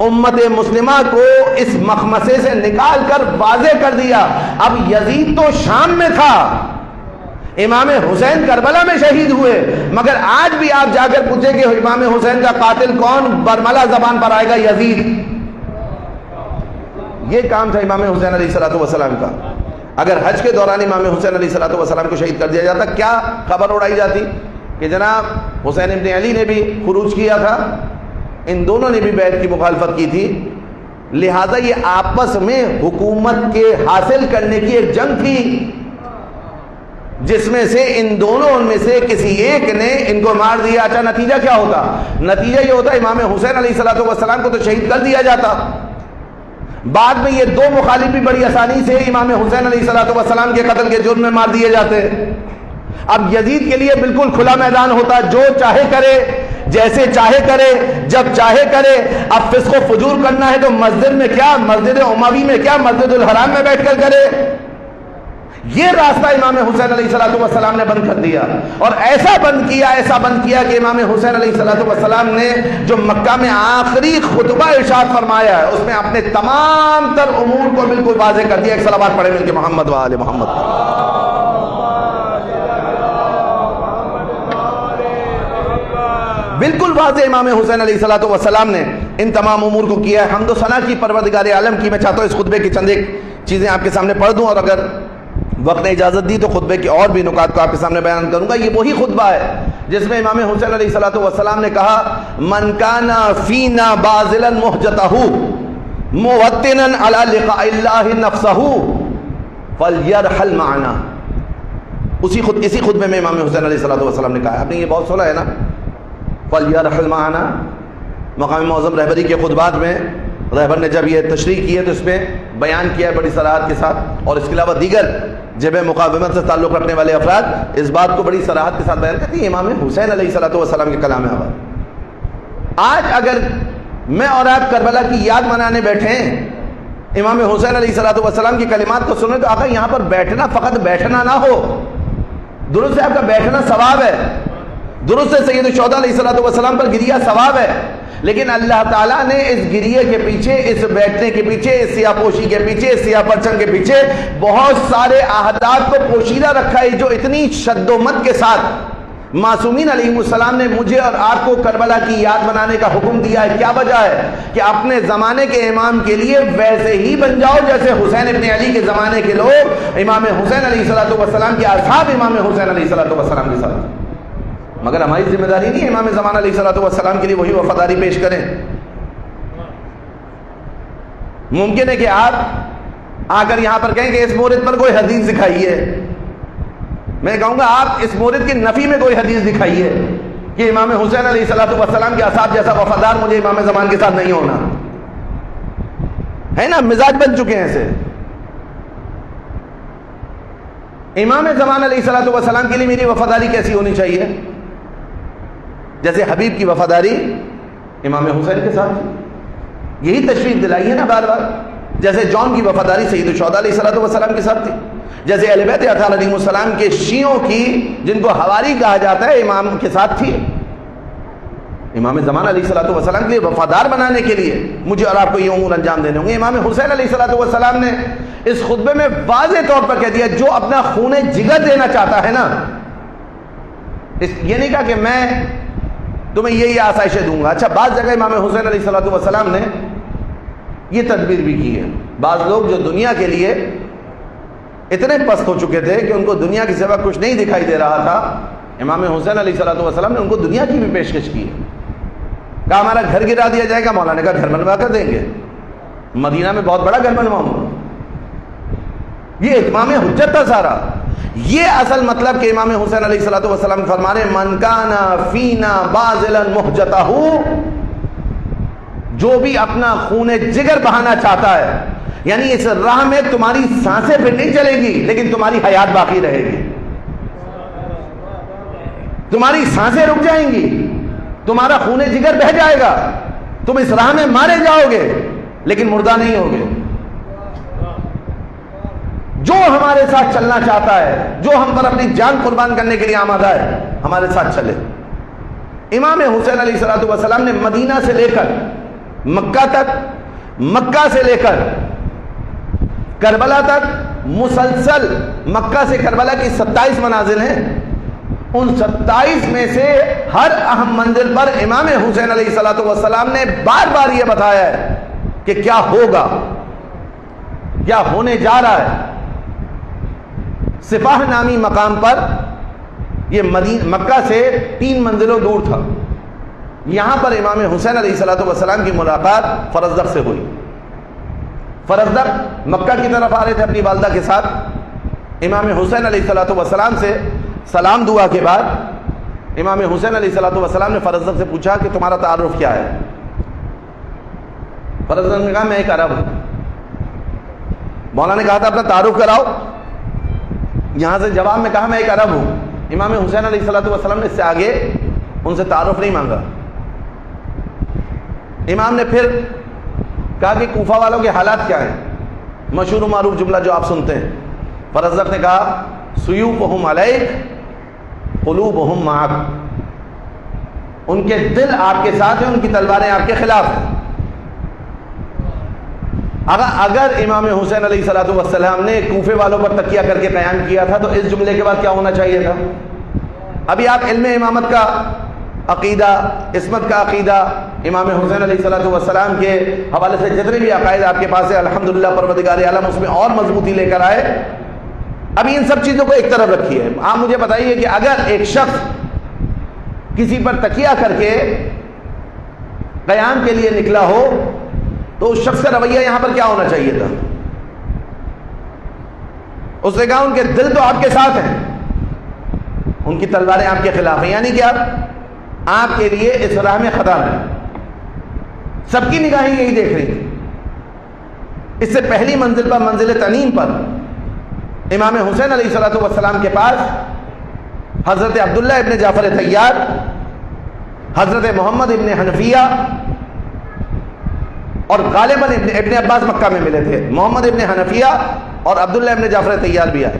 امت مسلمہ کو اس مخمصے سے نکال کر واضح کر دیا۔ اب یزید تو شام میں تھا، امام حسین کربلا میں شہید ہوئے، مگر آج بھی آپ جا کر پوچھیں کہ امام حسین کا قاتل کون، برملا زبان پر آئے گا یزید۔ یہ کام تھا امام حسین علیہ السلام کا۔ اگر حج کے دوران امام حسین علیہ السلام کو شہید کر دیا جاتا، کیا خبر اڑائی جاتی کہ جناب حسین ابن علی نے بھی خروج کیا تھا، ان دونوں نے بھی بیعت کی مخالفت کی تھی، لہذا یہ آپس میں حکومت کے حاصل کرنے کی ایک جنگ تھی، جس میں سے ان دونوں میں سے کسی ایک نے ان کو مار دیا۔ اچھا نتیجہ کیا ہوتا؟ نتیجہ یہ ہوتا امام حسین علیہ السلام کو تو شہید کر دیا جاتا، بعد میں یہ 2 مخالف بھی بڑی آسانی سے امام حسین علیہ السلام کے قتل کے جرم میں مار دیے جاتے۔ اب یزید کے لیے بالکل کھلا میدان ہوتا، جو چاہے کرے، جیسے چاہے کرے، جب چاہے کرے۔ اب فسق و فجور کرنا ہے تو مسجد میں کیا، مسجد اموی میں کیا، مسجد الحرام میں بیٹھ کر کرے۔ یہ راستہ امام حسین علیہ السلام نے بند کر دیا، اور ایسا بند کیا کہ امام حسین علیہ السلام نے جو مکہ میں آخری خطبہ ارشاد فرمایا ہے، اس میں اپنے تمام تر امور کو بالکل واضح کر دیا۔ ایک صلوات پڑھیں مل کے محمد و آل محمد۔ بالکل واضح امام حسین علیہ السلام نے ان تمام امور کو کیا ہے۔ حمد و ثنا کی پروردگار عالم کی۔ میں چاہتا ہوں اس خطبے کی چند ایک چیزیں آپ کے سامنے پڑھ دوں، اور اگر وقت نے اجازت دی تو خطبے کے اور بھی نکات کو آپ کے سامنے بیان کروں گا۔ یہ وہی خطبہ ہے جس میں امام حسین علیہ السلام نے کہا، من کان فینا باذلا مہجتہ موطنا علی لقاء اللہ نفسہ فلیرحل معنا۔ اسی خطبے میں امام حسین علیہ السلام نے کہا ہے، آپ نے یہ بہت سنا ہے نا، فلیرحل معنا۔ مقام معظم رہبری کے خطبات میں رہبر نے جب یہ تشریح کی ہے تو اس میں بیان کیا ہے بڑی صراحت کے ساتھ، اور اس کے علاوہ دیگر جبہ مقاومت سے تعلق رکھنے والے افراد اس بات کو بڑی صراحت کے ساتھ بیان کرتے ہیں، امام حسین علیہ السلام کے کلام ہے۔ آج اگر میں اور آپ کربلا کی یاد منانے بیٹھے ہیں، امام حسین علیہ السلام کی کلمات کو سنیں تو آقا یہاں پر بیٹھنا فقط بیٹھنا نہ ہو، درست ہے آپ کا بیٹھنا ثواب ہے، درست ہے سید الشہداء علیہ السلام پر گریہ ثواب ہے، لیکن اللہ تعالیٰ نے اس گریے کے پیچھے، اس بیٹھنے کے پیچھے، اس سیاہ پوشی کے پیچھے، اس سیاہ پرچم کے پیچھے بہت سارے اہداف کو پوشیدہ رکھا ہے، جو اتنی شد و مت کے ساتھ معصومین علیہ السلام نے مجھے اور آپ کو کربلا کی یاد منانے کا حکم دیا ہے۔ کیا وجہ ہے کہ اپنے زمانے کے امام کے لیے ویسے ہی بن جاؤ جیسے حسین ابن علی کے زمانے کے لوگ امام حسین علیہ السلام کے اصحاب امام حسین علیہ السلام کے ساتھ۔ مگر ہماری ذمہ داری نہیں ہے امام زمان علیہ السلام کے لیے وہی وفاداری پیش کریں۔ ممکن ہے کہ آپ آ کر یہاں پر کہیں کہ اس مورد پر کوئی حدیث دکھائیے، میں کہوں گا آپ اس مورد کی نفی میں کوئی حدیث دکھائیے کہ امام حسین علیہ السلام کے اصحاب جیسا وفادار مجھے امام زمان کے ساتھ نہیں ہونا ہے نا، مزاج بن چکے ہیں ایسے۔ امام زمان علیہ السلام کے لیے میری وفاداری کیسی ہونی چاہیے؟ جیسے حبیب کی وفاداری امام حسین کے ساتھ، یہی تشریف دلائی ہے نا بار بار۔ جیسے جون کی وفاداری سید الشہداء علیہ الصلوۃ والسلام کے ساتھ تھی، جیسے اہل بیت اطہار علیہ السلام کے شیعوں کی، جن کو حواری کہا جاتا ہے، امام کے ساتھ تھی۔ امام زمان علیہ الصلوۃ والسلام کے لیے وفادار بنانے کے لیے مجھے اور آپ کو یہ امور انجام دینے ہوں گے۔ امام حسین علیہ الصلوۃ والسلام نے اس خطبے میں واضح طور پر کہہ دیا، جو اپنا خون جگر دینا چاہتا ہے نا، یہ نہیں کہا کہ میں تمہیں یہی آسائشیں دوں گا۔ اچھا، بعض جگہ امام حسین علیہ الصلوۃ والسلام نے یہ تدبیر بھی کی ہے۔ بعض لوگ جو دنیا کے لیے اتنے پست ہو چکے تھے کہ ان کو دنیا کی سوا کچھ نہیں دکھائی دے رہا تھا، امام حسین علیہ الصلوۃ والسلام نے ان کو دنیا کی بھی پیشکش کی ہے۔ کہا ہمارا گھر گرا دیا جائے گا، مولانا کا گھر بنوا کر دیں گے، مدینہ میں بہت بڑا گھر بنواؤں گا۔ یہ اتمام حجت تھا سارا۔ یہ اصل مطلب کہ امام حسین علیہ الصلوۃ والسلام فرما رہے من کان فینا باذلا محجتہ، جو بھی اپنا خون جگر بہانا چاہتا ہے، یعنی اس راہ میں تمہاری سانسیں پھر نہیں چلے گی لیکن تمہاری حیات باقی رہے گی، تمہاری سانسیں رک جائیں گی، تمہارا خون جگر بہہ جائے گا، تم اس راہ میں مارے جاؤ گے لیکن مردہ نہیں ہوگے۔ جو ہمارے ساتھ چلنا چاہتا ہے، جو ہم پر اپنی جان قربان کرنے کے لیے آمادہ ہے، ہمارے ساتھ چلے۔ امام حسین علیہ الصلوۃ والسلام نے مدینہ سے لے کر مکہ تک، مکہ سے لے کر کربلا تک مسلسل، مکہ سے کربلا کی 27 منازل ہیں، ان 27 میں سے ہر اہم منزل پر امام حسین علیہ الصلوۃ والسلام نے بار بار یہ بتایا ہے کہ کیا ہوگا، کیا ہونے جا رہا ہے۔ سپاہ نامی مقام پر، یہ مکہ سے 3 منزلوں دور تھا، یہاں پر امام حسین علیہ الصلوۃ والسلام کی ملاقات فرزدق سے ہوئی۔ فرزدق مکہ کی طرف آ رہے تھے اپنی والدہ کے ساتھ، امام حسین علیہ الصلوۃ والسلام سے سلام دعا کے بعد امام حسین علیہ الصلوۃ والسلام نے فرزدق سے پوچھا کہ تمہارا تعارف کیا ہے؟ فرزدق نے کہا میں ایک عرب ہوں۔ مولا نے کہا تھا اپنا تعارف کراؤ، یہاں سے جواب میں کہا میں ایک عرب ہوں۔ امام حسین علیہ الصلوۃ والسلام نے اس سے آگے ان سے تعارف نہیں مانگا۔ امام نے پھر کہا کہ کوفہ والوں کے حالات کیا ہیں، مشہور و معروف جملہ جو آپ سنتے ہیں۔ فرزدق نے کہا سیوفہم علیک قلوبہم معک، ان کے دل آپ کے ساتھ ہیں، ان کی تلواریں آپ کے خلاف ہیں۔ اگر امام حسین علیہ الصلوۃ والسلام نے کوفے والوں پر تکیہ کر کے قیام کیا تھا تو اس جملے کے بعد کیا ہونا چاہیے تھا؟ ابھی آپ علم امامت کا عقیدہ، عصمت کا عقیدہ، امام حسین علیہ الصلوۃ والسلام کے حوالے سے جتنے بھی عقائد آپ کے پاس ہے، الحمدللہ پروردگار عالم اس میں اور مضبوطی لے کر آئے۔ ابھی ان سب چیزوں کو ایک طرف رکھیے، آپ مجھے بتائیے کہ اگر ایک شخص کسی پر تکیہ کر کے قیام کے لیے نکلا ہو تو اس شخص کا رویہ یہاں پر کیا ہونا چاہیے تھا؟ اس نے کہا ان کے دل تو آپ کے ساتھ ہیں، ان کی تلواریں آپ کے خلاف ہیں، یعنی کہ آپ کے لیے اس راہ میں خطا ہے۔ سب کی نگاہیں یہی دیکھ رہی تھی۔ اس سے پہلی منزل پر، منزل تنیم پر، امام حسین علیہ الصلوۃ والسلام کے پاس حضرت عبداللہ ابن جعفر طیار، حضرت محمد ابن حنفیہ اور غالباً ابن عباس مکہ میں ملے تھے۔ محمد ابن حنفیہ اور عبداللہ ابن جعفر طیار بھی آئے۔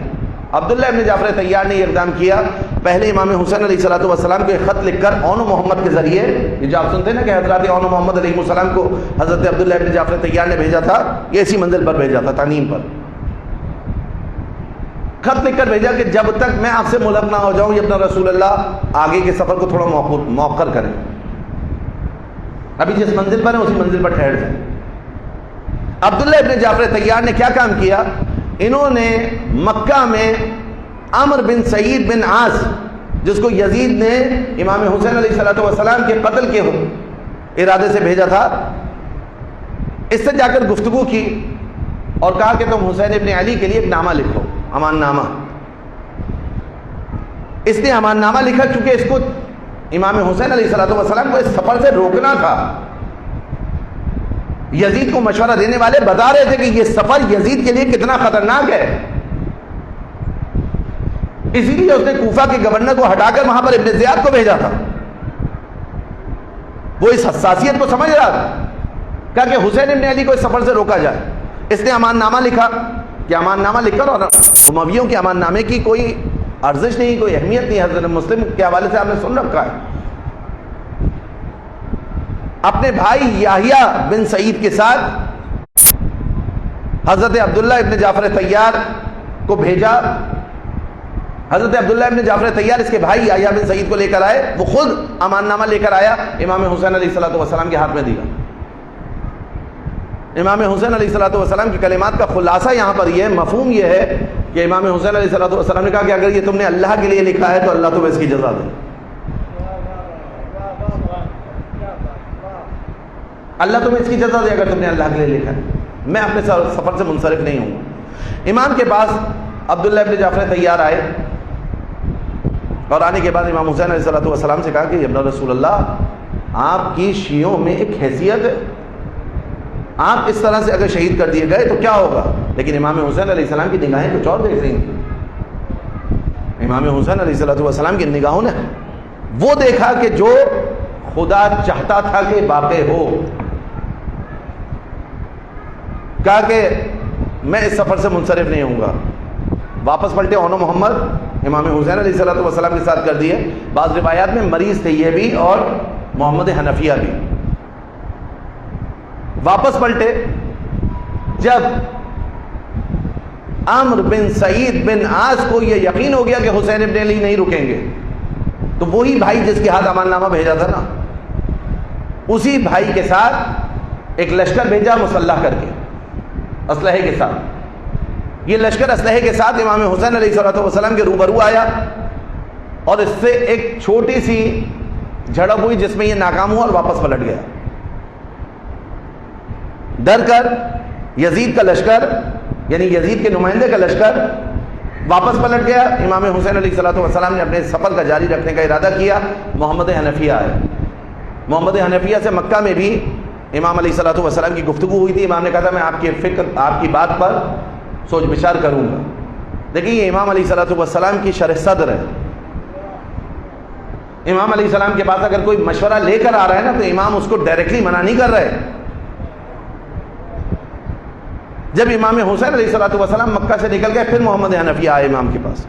عبداللہ ابن جعفر طیار نے یہ اقدام کیا، پہلے امام حسین علیہ الصلوۃ والسلام کو ایک خط لکھ کر اون محمد کے ذریعے، یہ جو آپ سنتے ہیں نا کہ حضرات اون محمد علیہ السلام کو حضرت عبداللہ ابن جعفر طیار نے بھیجا تھا، یہ اسی منزل پر بھیجا تھا، تنیم پر خط لکھ کر بھیجا کہ جب تک میں آپ سے ملق نہ ہو جاؤں یہ اپنا رسول اللہ آگے کے سفر کو تھوڑا مؤخر کریں، ابھی جس منزل پر ہیں اسی منزل پر ٹھہر جائیں۔ عبداللہ ابن جعفر طیار نے کیا کام کیا؟ انہوں نے مکہ میں عمر بن سعید بن عاص، جس کو یزید نے امام حسین علیہ الصلوۃ والسلام کے قتل کے ارادے سے بھیجا تھا، اس سے جا کر گفتگو کی اور کہا کہ تم حسین ابن علی کے لیے ایک نامہ لکھو، امان نامہ۔ اس نے امان نامہ لکھا چونکہ اس کو امام حسین علیہ الصلوۃ والسلام کو اس سفر سے روکنا تھا۔ یزید کو مشورہ دینے والے بتا رہے تھے کہ یہ سفر یزید کے لیے کتنا خطرناک ہے، اسی لیے اس نے کوفہ کے گورنر کو ہٹا کر وہاں پر ابن زیاد کو بھیجا تھا۔ وہ اس حساسیت کو سمجھ رہا تھا، کہا کہ حسین ابن علی کو اس سفر سے روکا جائے۔ اس نے امان نامہ لکھا کہ امان نامہ لکھ کر، اور امویوں کے امان نامے کی کوئی ارزش نہیں، کوئی اہمیت نہیں، حضرت مسلم کے حوالے سے آپ نے سن رکھا ہے. اپنے بھائی یحییٰ بن سعید کے ساتھ حضرت عبداللہ ابن جعفر طیار کو بھیجا. حضرت عبداللہ ابن جعفر طیار اس کے بھائی یحییٰ بن سعید کو لے کر آئے. وہ خود امان نامہ لے کر آیا، امام حسین علیہ السلام کے ہاتھ میں دیا. امام حسین علیہ السلام کی کلمات کا خلاصہ یہاں پر یہ ہے، مفہوم یہ ہے کہ امام حسین علیہ السلام نے کہا کہ اگر یہ تم نے اللہ کے لیے لکھا ہے تو اللہ تمہیں اس کی جزا دے. اللہ تمہیں اس کی جزا دے اگر تم نے اللہ کے لیے لکھا ہے. میں اپنے سفر سے منصرف نہیں ہوں. امام کے پاس عبداللہ ابن جعفر طیار آئے، اور آنے کے بعد امام حسین علیہ السلام سے کہا کہ ابن رسول اللہ، آپ کی شیعوں میں ایک حیثیت ہے، آپ اس طرح سے اگر شہید کر دیے گئے تو کیا ہوگا؟ لیکن امام حسین علیہ السلام کی نگاہیں کچھ اور دیکھ رہی تھیں. امام حسین علیہ السلام کی نگاہوں نے وہ دیکھا کہ جو خدا چاہتا تھا کہ واقع ہو. کہا کہ میں اس سفر سے منصرف نہیں ہوں گا. واپس پلٹے اونو محمد امام حسین علیہ السلام کے ساتھ کر دیے. بعض روایات میں مریض تھے یہ بھی اور محمد حنفیہ بھی. واپس پلٹے. جب عمرو بن سعید بن عاص کو یہ یقین ہو گیا کہ حسین ابن علی نہیں رکیں گے، تو وہی بھائی جس کے ہاتھ امان نامہ بھیجا تھا نا، اسی بھائی کے ساتھ ایک لشکر بھیجا مسلح کر کے، اسلحے کے ساتھ. یہ لشکر اسلحے کے ساتھ امام حسین علیہ السلام کے روبرو آیا، اور اس سے ایک چھوٹی سی جھڑپ ہوئی جس میں یہ ناکام ہوا اور واپس پلٹ گیا. ڈر کر یزید کا لشکر، یعنی یزید کے نمائندے کا لشکر واپس پلٹ گیا. امام حسین علیہ السلام نے اپنے سفر کا جاری رکھنے کا ارادہ کیا. محمد حنفیہ آئے. محمد حنفیہ سے مکہ میں بھی امام علیہ السلام کی گفتگو ہوئی تھی. امام نے کہا تھا میں آپ کی بات پر سوچ بچار کروں گا. دیکھیں یہ امام علیہ السلام کی شرح صدر ہے. امام علیہ السلام کے پاس اگر کوئی مشورہ لے کر آ رہا ہے نا تو امام اس کو ڈائریکٹلی منع نہیں کر رہے. جب امام حسین علیہ السلام مکہ سے نکل گئے، پھر محمد حنفیہ آئے امام کے پاس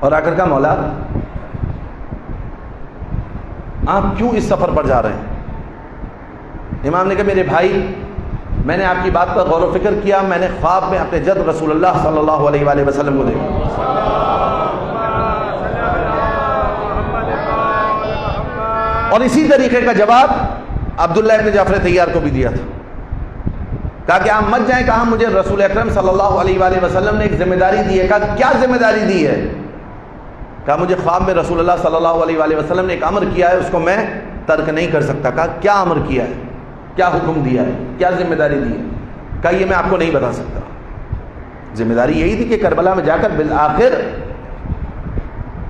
اور آ کر کہا مولا آپ کیوں اس سفر پر جا رہے ہیں؟ امام نے کہا میرے بھائی، میں نے آپ کی بات پر غور و فکر کیا، میں نے خواب میں اپنے جد رسول اللہ صلی اللہ علیہ وآلہ وسلم کو دیکھا. اور اسی طریقے کا جواب عبداللہ ابن جعفر طیار کو بھی دیا تھا. کہا کہ آپ مت جائیں. کہا مجھے رسول اکرم صلی اللہ علیہ وآلہ وسلم نے ایک ذمہ داری دی ہے. کہا کیا ذمہ داری دی ہے؟ کہا مجھے خواب میں رسول اللہ صلی اللہ علیہ وآلہ وسلم نے ایک امر کیا ہے، اس کو میں ترک نہیں کر سکتا. کہا کیا امر کیا ہے، کیا حکم دیا ہے، کیا ذمہ داری دی ہے؟ کہا یہ میں آپ کو نہیں بتا سکتا. ذمہ داری یہی تھی کہ کربلا میں جا کر بالآخر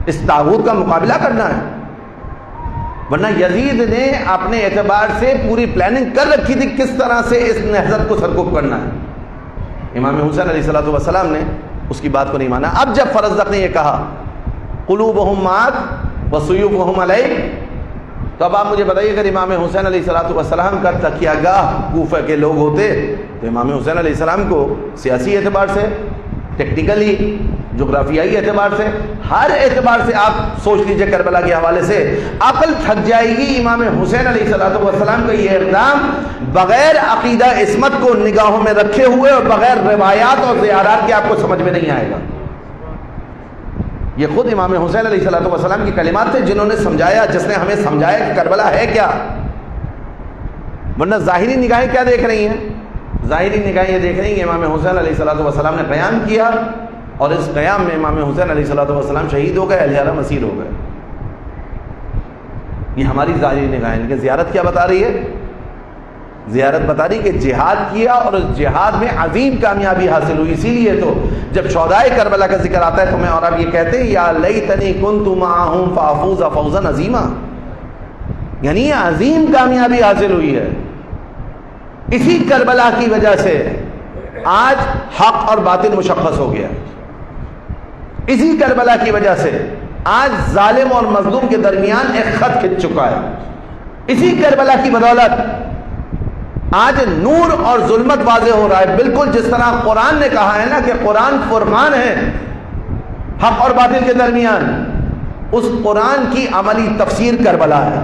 اس طاغوت کا مقابلہ کرنا ہے. ورنہ یزید نے اپنے اعتبار سے پوری پلاننگ کر رکھی تھی کس طرح سے اس نہضت کو سرکوب کرنا ہے. امام حسین علیہ السلام نے اس کی بات کو نہیں مانا. اب جب فرزدق نے یہ کہا قلوبہم معک وسیوفہم علیک، تو اب آپ مجھے بتائیے اگر امام حسین علیہ السلام کا تکیہ گاہ کوفہ کے لوگ ہوتے تو امام حسین علیہ السلام کو سیاسی اعتبار سے، ٹیکنیکلی، جغرافیائی اعتبار سے، ہر اعتبار سے آپ سوچ لیجئے کربلا کے حوالے سے عقل تھک جائے گی. امام حسین علیہ السلام کا یہ اقدام بغیر عقیدہ عصمت کو نگاہوں میں رکھے ہوئے اور بغیر روایات اور زیارات کے آپ کو سمجھ میں نہیں آئے گا. یہ خود امام حسین علیہ السلام کی کلمات تھے جنہوں نے سمجھایا، جس نے ہمیں سمجھایا کہ کربلا ہے کیا. ورنہ ظاہری نگاہیں کیا دیکھ رہی ہیں؟ ظاہری نگاہیں یہ دیکھ رہی ہیں کہ امام حسین علیہ السلام نے قیام کیا اور اس قیام میں امام حسین علیہ السلام شہید ہو گئے، اہلیہ مسیر ہو گئے. یہ ہماری ظاہری نگاہیں. لیکن زیارت کیا بتا رہی ہے؟ زیارت بتا رہی کہ جہاد کیا اور اس جہاد میں عظیم کامیابی حاصل ہوئی. اسی لیے تو جب شہدائے کربلا کا ذکر آتا ہے تو میں اور آپ یہ کہتے ہیں یا لیتنی کنت معہم فافوز فوزا عظیما، یعنی عظیم کامیابی حاصل ہوئی ہے. اسی کربلا کی وجہ سے آج حق اور باطل مشخص ہو گیا. اسی کربلا کی وجہ سے آج ظالم اور مظلوم کے درمیان ایک خط کھنچ چکا ہے. اسی کربلا کی بدولت آج نور اور ظلمت واضح ہو رہا ہے، بالکل جس طرح قرآن نے کہا ہے نا کہ قرآن فرقان ہے حق اور باطل کے درمیان، اس قرآن کی عملی تفسیر کربلا ہے،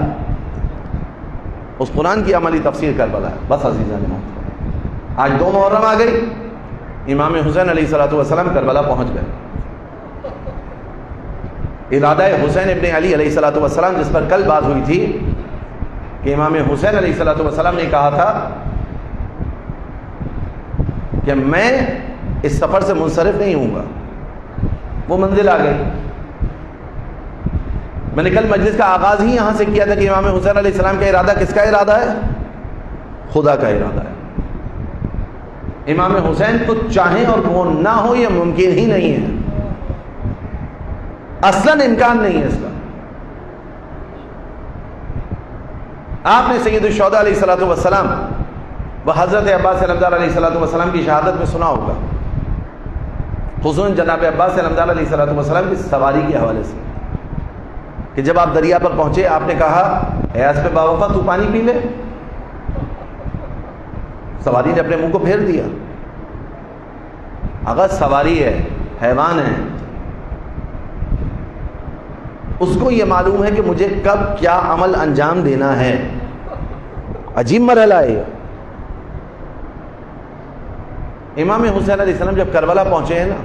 اس قرآن کی عملی تفسیر کربلا ہے۔ بس عزیزان محترم، آج 2 محرم آ گئی، امام حسین علیہ السلام کربلا پہنچ گئے۔ ارادہ حسین ابن علی علیہ السلام جس پر کل بات ہوئی تھی کہ امام حسین علیہ السلام نے کہا تھا کہ میں اس سفر سے منصرف نہیں ہوں گا، وہ منزل آ گئی۔ میں نے کل مجلس کا آغاز ہی یہاں سے کیا تھا کہ امام حسین علیہ السلام کا ارادہ کس کا ارادہ ہے؟ خدا کا ارادہ ہے۔ امام حسین کو چاہیں اور وہ نہ ہو یہ ممکن ہی نہیں ہے، اصلاً امکان نہیں ہے اس کا۔ آپ نے سید الشہداء علیہ السلام و حضرت عباس علمدار علیہ السلام کی شہادت میں سنا ہوگا، خصوصاً جناب عباس علمدار علیہ السلام کی سواری کے حوالے سے، کہ جب آپ دریا پر پہنچے آپ نے کہا اے اسپِ باوفا تو پانی پی لے، سواری نے اپنے منہ کو پھیر دیا۔ اگر سواری ہے، حیوان ہے، اس کو یہ معلوم ہے کہ مجھے کب کیا عمل انجام دینا ہے۔ عجیب مرحلہ ہے۔ امام حسین علیہ السلام جب کربلا پہنچے ہیں نا،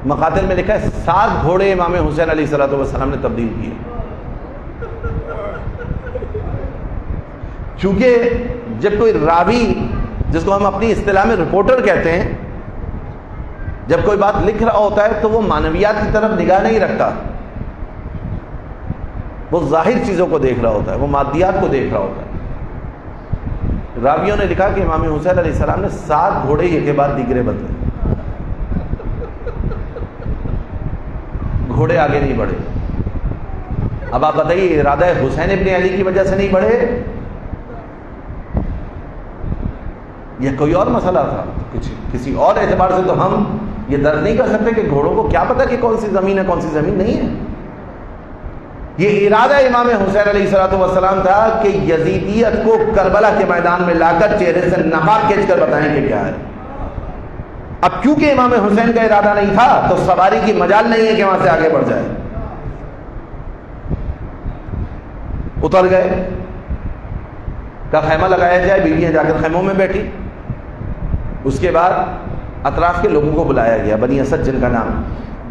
مقاتل میں لکھا ہے 7 گھوڑے امام حسین علیہ السلام نے تبدیل کیے، کیونکہ جب کوئی راوی، جس کو ہم اپنی اصطلاح میں رپورٹر کہتے ہیں، جب کوئی بات لکھ رہا ہوتا ہے تو وہ معنویات کی طرف نگاہ نہیں رکھتا، وہ ظاہر چیزوں کو دیکھ رہا ہوتا ہے، وہ مادیات کو دیکھ رہا ہوتا ہے۔ راویوں نے لکھا کہ امام حسین علیہ السلام نے 7 گھوڑے ایک کے بعد دیگرے بدلے، گھوڑے آگے نہیں بڑھے۔ اب آپ بتائیے ارادہ حسین ابن علی کی وجہ سے نہیں بڑھے یا کوئی اور مسئلہ تھا؟ کسی اور اعتبار سے تو ہم یہ درک نہیں کر سکتے کہ گھوڑوں کو کیا پتا کہ کون سی زمین ہے کون سی زمین نہیں ہے۔ یہ ارادہ امام حسین علیہ السلام تھا کہ یزیدیت کو کربلا کے میدان میں لا کر چہرے سے نقاب کھینچ کر بتائیں کہ کیا ہے۔ اب کیونکہ امام حسین کا ارادہ نہیں تھا تو سواری کی مجال نہیں ہے کہ وہاں سے آگے بڑھ جائے۔ اتر گئے، کا خیمہ لگایا جائے، بیویاں جا کر خیموں میں بیٹھی۔ اس کے بعد اطراف کے لوگوں کو بلایا گیا، بنی اسد جن کا نام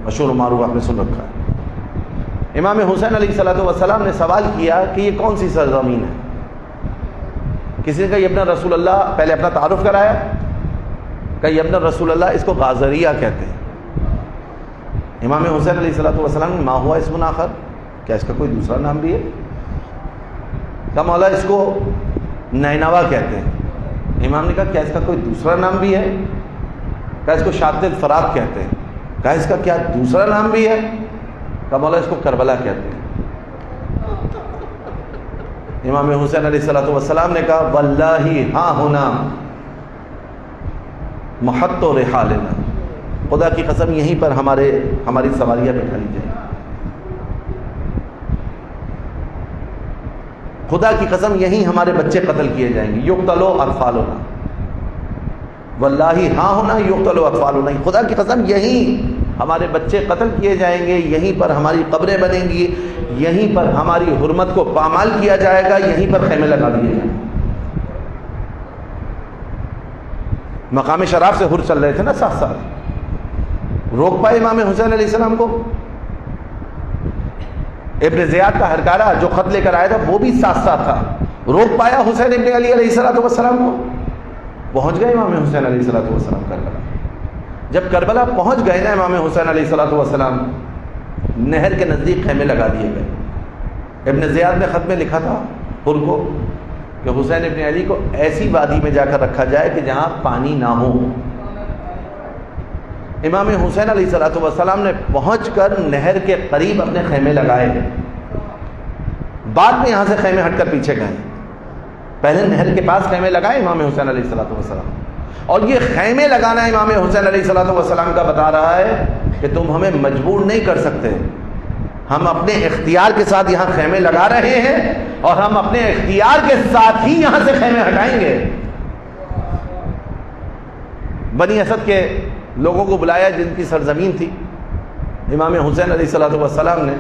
مشہور و معروف آپ نے سن رکھا ہے۔ امام حسین علیہ السلام نے سوال کیا کہ یہ کون سی سرزمین ہے؟ کسی نے کہا یہ ابن رسول اللہ، پہلے اپنا تعارف کرایا، کہا یہ ابن رسول اللہ، اس کو غازریہ کہتے ہیں۔ امام حسین علیہ السلام نے ما ہوا اسم آخر، کیا اس کا کوئی دوسرا نام بھی ہے؟ کہا مولا اس کو نینوا کہتے ہیں۔ امام نے کہا کیا اس کا کوئی دوسرا نام بھی ہے؟ کہا اس کو شاطئ الفرات کہتے ہیں۔ کہا اس کا کیا دوسرا نام بھی ہے؟ کہا مولا اس کو کربلا کہتے ہیں۔ امام حسین علیہ السلام نے کہا واللہ ہاں ہونا محط و رحالنا، خدا کی قسم یہیں پر ہماری سواریاں بٹھا لی جائیں، خدا کی قسم یہیں ہمارے بچے قتل کیے جائیں گے، یقتلوا اطفالنا، واللہ ہاں ہونا یقتلوا اطفالنا، خدا کی قسم یہیں ہمارے بچے قتل کیے جائیں گے، یہیں پر ہماری قبریں بنیں گی، یہیں پر ہماری حرمت کو پامال کیا جائے گا، یہیں پر خیمے لگا دیے جائیں گے۔ مقام شراب سے حر چل رہے تھے نا، 7 سال روک پائے امام حسین علیہ السلام کو؟ ابن زیاد کا ہرکارہ جو خط لے کر آیا تھا وہ بھی 7 سال تھا، روک پایا حسین ابن علی علیہ السلام کو؟ پہنچ گئے امام حسین علیہ السلام کربلا۔ جب کربلا پہنچ گئے نا امام حسین علیہ السلام، نہر کے نزدیک خیمے لگا دیے گئے۔ ابن زیاد نے خط میں لکھا تھا حر کو کہ حسین ابن علی کو ایسی وادی میں جا کر رکھا جائے کہ جہاں پانی نہ ہو۔ امام حسین علیہ السلام نے پہنچ کر نہر کے قریب اپنے خیمے لگائے، بعد میں یہاں سے خیمے ہٹ کر پیچھے گئے، پہلے نہر کے پاس خیمے لگائے امام حسین علیہ السلام۔ اور یہ خیمے لگانا امام حسین علیہ السلام کا بتا رہا ہے کہ تم ہمیں مجبور نہیں کر سکتے، ہم اپنے اختیار کے ساتھ یہاں خیمے لگا رہے ہیں اور ہم اپنے اختیار کے ساتھ ہی یہاں سے خیمے ہٹائیں گے۔ بنی اسد کے لوگوں کو بلایا جن کی سرزمین تھی، امام حسین علیہ السلام نے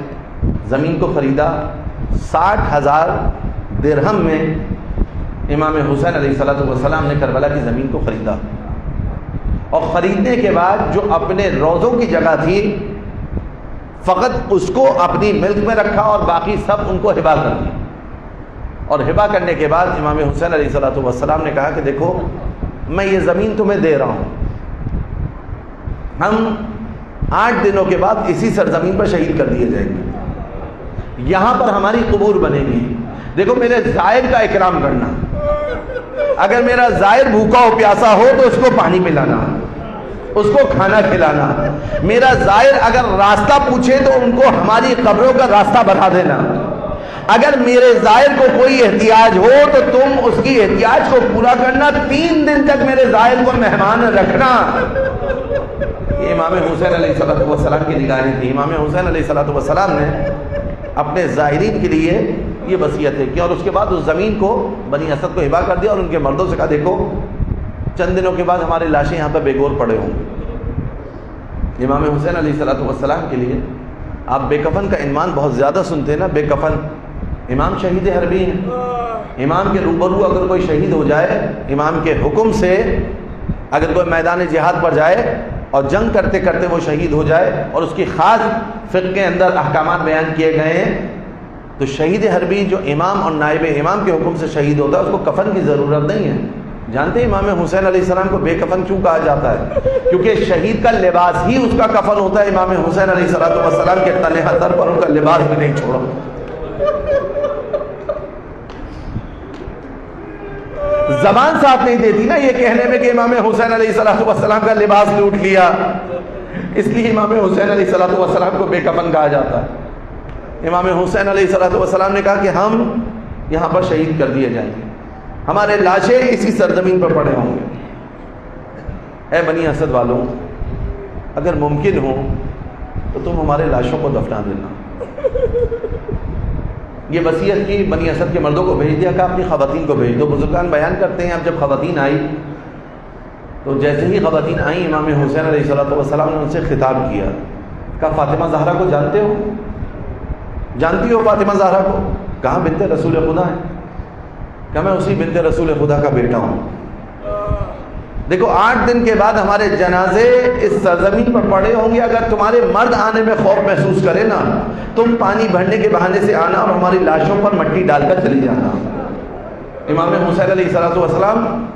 زمین کو خریدا، 60,000 درہم میں امام حسین علیہ السلام نے کربلا کی زمین کو خریدا، اور خریدنے کے بعد جو اپنے روضوں کی جگہ تھی فقط اس کو اپنی ملک میں رکھا اور باقی سب ان کو ہبا کر دی۔ اور ہبا کرنے کے بعد امام حسین علیہ السلام نے کہا کہ دیکھو میں یہ زمین تمہیں دے رہا ہوں، ہم 8 دنوں کے بعد اسی سرزمین پر شہید کر دیے جائیں گے، یہاں پر ہماری قبور بنے گی، دیکھو میرے زائر کا اکرام کرنا، اگر میرا زائر بھوکا ہو پیاسا ہو تو اس کو پانی پلانا، اس کو کھانا کھلانا، میرا زائر اگر راستہ پوچھے تو ان کو ہماری قبروں کا راستہ بتا دینا، اگر میرے زائر کو کوئی احتیاج ہو تو تم اس کی احتیاج کو پورا کرنا، 3 دن تک میرے زائر کو مہمان رکھنا۔ یہ امام حسین علیہ السلام کی نگاہیں تھی۔ امام حسین علیہ السلام نے اپنے زائرین کے لیے یہ وصیتیں کی، اور اس کے بعد اس زمین کو بنی اسد کو ہبا کر دیا اور ان کے مردوں سے کہا دیکھو چند دنوں کے بعد ہمارے لاشیں یہاں پہ بے گور پڑے ہوں گے۔ امام حسین علیہ السلام کے لیے آپ بے کفن کا عنوان بہت زیادہ سنتے ہیں نا، بے کفن، امام شہید حربی ہیں، امام کے روبرو اگر کوئی شہید ہو جائے، امام کے حکم سے اگر کوئی میدان جہاد پر جائے اور جنگ کرتے کرتے وہ شہید ہو جائے اور اس کی خاص فقہ کے اندر احکامات بیان کیے گئے ہیں، تو شہید حربی جو امام اور نائب امام کے حکم سے شہید ہوتا ہے اس کو کفن کی ضرورت نہیں ہے۔ جانتے ہیں امام حسین علیہ السلام کو بے کفن کیوں کہا جاتا ہے؟ کیونکہ شہید کا لباس ہی اس کا کفن ہوتا ہے۔ امام حسین علیہ السلام کے تن حضر پر ان کا لباس بھی نہیں چھوڑا۔ زبان ساتھ نہیں دیتی نا یہ کہنے میں کہ امام حسین علیہ السلام کا لباس لوٹ لیا، اس لیے امام حسین علیہ السلام کو بے کفن کہا جاتا ہے۔ امام حسین علیہ السلام نے کہا کہ ہم یہاں پر شہید کر دیے جائیں گے، ہمارے لاشیں اسی سرزمین پر پڑے ہوں گے۔ اے بنی اسد والوں، اگر ممکن ہو تو تم ہمارے لاشوں کو دفنا دینا۔ یہ وصیت کی، بنی اسد کے مردوں کو بھیج دیا، کہا اپنی خواتین کو بھیج دو۔ بزرگان بیان کرتے ہیں اب جب خواتین آئی تو جیسے ہی خواتین آئیں امام حسین علیہ السلام نے ان سے خطاب کیا، کہا فاطمہ زہرا کو جانتے ہو؟ جانتی ہو فاطمہ زہرا کو؟ کہاں بنت رسول خدا ہے؟ کہ میں اسی بنت رسول خدا کا بیٹا ہوں۔ دیکھو 8 دن کے بعد ہمارے جنازے اس سرزمین پر پڑے ہوں گے، اگر تمہارے مرد آنے میں خوف محسوس کرے نا، تم پانی بھرنے کے بہانے سے آنا اور ہماری لاشوں پر مٹی ڈال کر چلی جانا۔ امام حسین علیہ السلام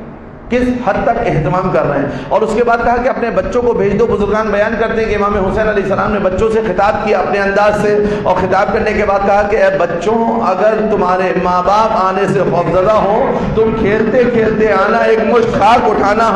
کس حد تک اہتمام کر رہے ہیں۔ اور اس کے بعد کہا کہ اپنے بچوں کو بھیج دو۔ بزرگان بیان کرتے ہیں کہ امام حسین علیہ السلام نے بچوں سے خطاب کیا اپنے انداز سے، اور خطاب کرنے کے بعد کہا کہ اے بچوں، اگر تمہارے ماں باپ آنے سے خوفزدہ ہوں، تم کھیلتے کھیلتے آنا، ایک مشت خاک اٹھانا،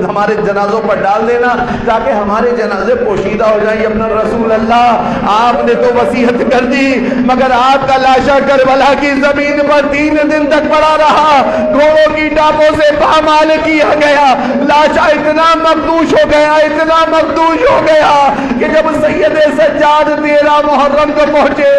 ہمارے جنازوں پر ڈال دینا تاکہ ہمارے جنازے پوشیدہ ہو جائیں۔ ابن رسول اللہ، آپ نے تو وصیت کر دی مگر آپ کا لاشا کربلا کی زمین پر 3 دن تک پڑا رہا، گھوڑوں کی ٹاپوں سے پامال کیا گیا، لاشا اتنا مخدوش ہو گیا، اتنا مخدوش ہو گیا کہ جب سید سجاد 13 محرم کو پہنچے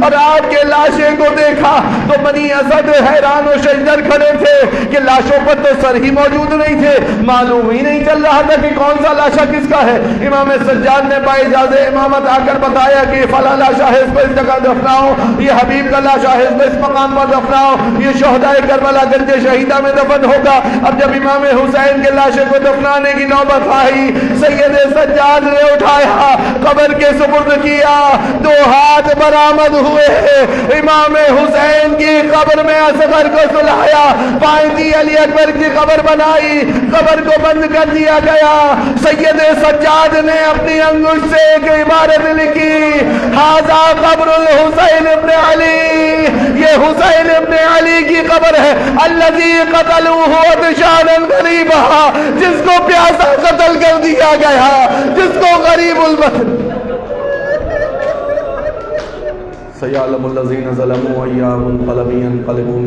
اور آپ کے لاشیں کو دیکھا تو بنی اسد حیران و شجر کھڑے تھے کہ لاشوں پر تو سر ہی موجود نہیں تھے، معلوم ہی نہیں چل رہا تھا کہ کون سا لاشا کس کا ہے۔ امام سجاد نے باجاز امامت آ کر بتایا کہ فلاں لاشا ہے اس پر اس جگہ دفناؤ، یہ حبیب کا لاشا ہے اس مقام پر دفناؤ، یہ شہدائے کربلا گنج شہیدہ میں دفن ہوگا۔ اب جب امام حسین کے لاشے کو دفنانے کی نوبت آئی، سید سجاد نے اٹھایا، قبر کے سپرد کیا، 2 ہاتھ برآمد ہوئے، امام حسین کی قبر میں اصغر کو سلایا، پائنتی علی اکبر کی قبر بنائی، قبر کو بند کر دیا گیا۔ سید سجاد نے اپنی انگوش سے ایک عبارت لکھی، ھذا قبر الحسین ابن علی، یہ حسین ابن علی کی قبر ہے، الذی قتلوہ عطشانا غریبا، جس کو پیاسا قتل کر دیا گیا، جس کو غریب الوطن۔ سیعلم الذین ظلموا ایام منقلب ینقلبون